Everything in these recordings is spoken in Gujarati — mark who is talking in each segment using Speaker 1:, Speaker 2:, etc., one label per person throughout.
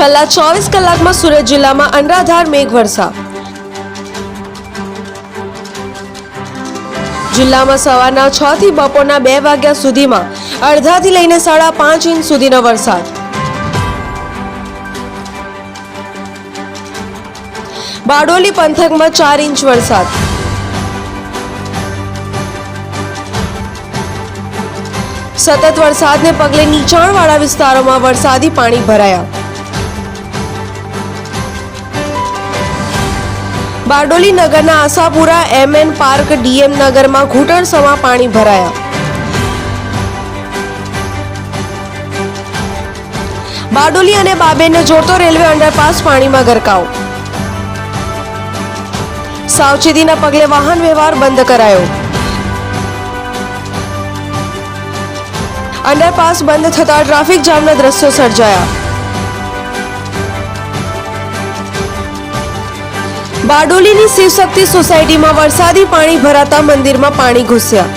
Speaker 1: છેલ્લા 24 કલાકમાં સુરત જિલ્લામાં અનરાધાર મેઘવર્ષા. જિલ્લામાં સવારના 6 થી બપોરના 2 વાગ્યા સુધીમાં અડધાથી લઈને 5.5 ઇંચ સુધીનો વરસાદ. બારડોલી પંથકમાં 4 ઇંચ વરસાદ. સતત વરસાદને પગલે નીચાણવાળા વિસ્તારોમાં વરસાદી પાણી ભરાયા. બારડોલી નગરના આશાપુરા, MN પાર્ક, DM નગરમાં ઘૂંટણસમા પાણી ભરાયા. બારડોલી અને બાબેરને જોડતો રેલવે અંડરપાસ પાણીમાં ગરકાવ. સાવચેતીના પગલે વાહન વ્યવહાર બંધ કરાયો. અંડરપાસ બંધ થતા ટ્રાફિક જામના દ્રશ્યો સર્જાયા. બારડોલીની શિવશક્તિ સોસાયટીમાં વરસાદી પાણી ભરાતા મંદિરમાં પાણી ઘૂસ્યા.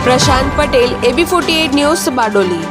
Speaker 1: પ્રશાંત પટેલ, AB48 ન્યૂઝ, બારડોલી.